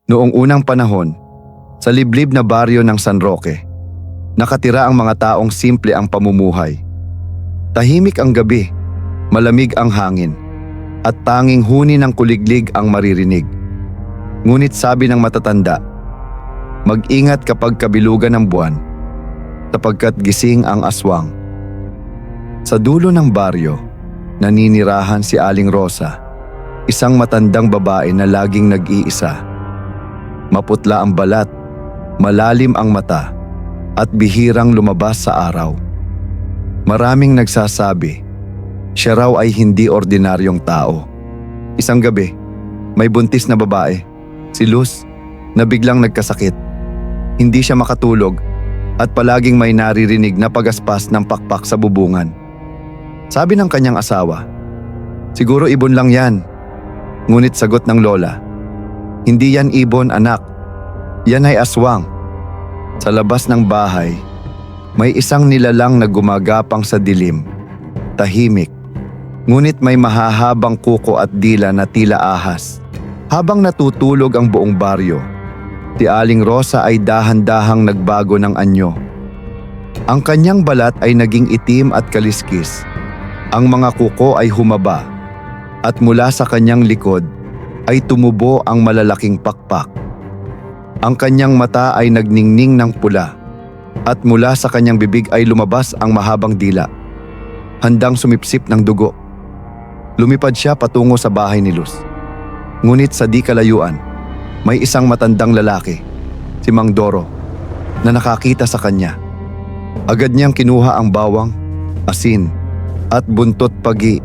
Noong unang panahon, sa liblib na baryo ng San Roque, nakatira ang mga taong simple ang pamumuhay. Tahimik ang gabi, malamig ang hangin, at tanging huni ng kuliglig ang maririnig. Ngunit sabi ng matatanda, mag-ingat kapag kabilugan ng buwan, sapagkat gising ang aswang. Sa dulo ng baryo, naninirahan si Aling Rosa, isang matandang babae na laging nag-iisa. Maputla ang balat, malalim ang mata, at bihirang lumabas sa araw. Maraming nagsasabi, siya raw ay hindi ordinaryong tao. Isang gabi, may buntis na babae, si Luz, na biglang nagkasakit. Hindi siya makatulog at palaging may naririnig na pagaspas ng pakpak sa bubungan. Sabi ng kanyang asawa, siguro ibon lang yan. Ngunit sagot ng lola, hindi yan ibon, anak. Yan ay aswang. Sa labas ng bahay, may isang nilalang na gumagapang sa dilim. Tahimik. Ngunit may mahahabang kuko at dila na tila ahas. Habang natutulog ang buong baryo, si Aling Rosa ay dahan-dahang nagbago ng anyo. Ang kanyang balat ay naging itim at kaliskis. Ang mga kuko ay humaba. At mula sa kanyang likod ay tumubo ang malalaking pakpak. Ang kanyang mata ay nagningning ng pula at mula sa kanyang bibig ay lumabas ang mahabang dila, handang sumipsip ng dugo. Lumipad siya patungo sa bahay ni Luz. Ngunit sa di kalayuan, may isang matandang lalaki, si Mang Doro, na nakakita sa kanya. Agad niyang kinuha ang bawang, asin, at buntot pagi,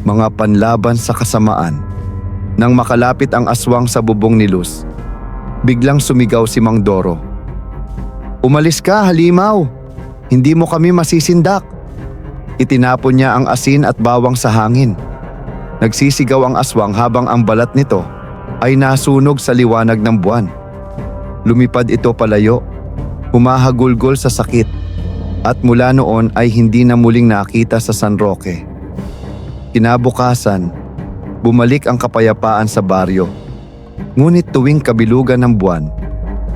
mga panlaban sa kasamaan. Nang makalapit ang aswang sa bubong ni Luz, biglang sumigaw si Mang Doro. Umalis ka, halimaw! Hindi mo kami masisindak! Itinapon niya ang asin at bawang sa hangin. Nagsisigaw ang aswang habang ang balat nito ay nasunog sa liwanag ng buwan. Lumipad ito palayo, humahagulgol sa sakit, at mula noon ay hindi na muling nakita sa San Roque. Kinabukasan, bumalik ang kapayapaan sa baryo. Ngunit tuwing kabilugan ng buwan,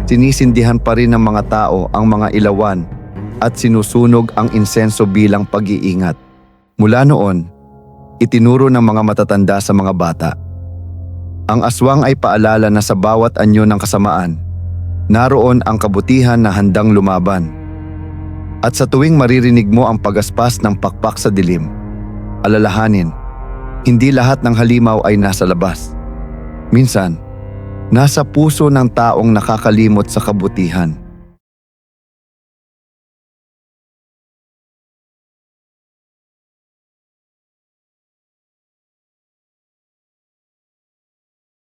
sinisindihan pa rin ng mga tao ang mga ilawan at sinusunog ang insenso bilang pag-iingat. Mula noon, itinuro ng mga matatanda sa mga bata. Ang aswang ay paalala na sa bawat anyo ng kasamaan, naroon ang kabutihan na handang lumaban. At sa tuwing maririnig mo ang pagaspas ng pakpak sa dilim, alalahanin, hindi lahat ng halimaw ay nasa labas. Minsan, nasa puso ng taong nakakalimot sa kabutihan.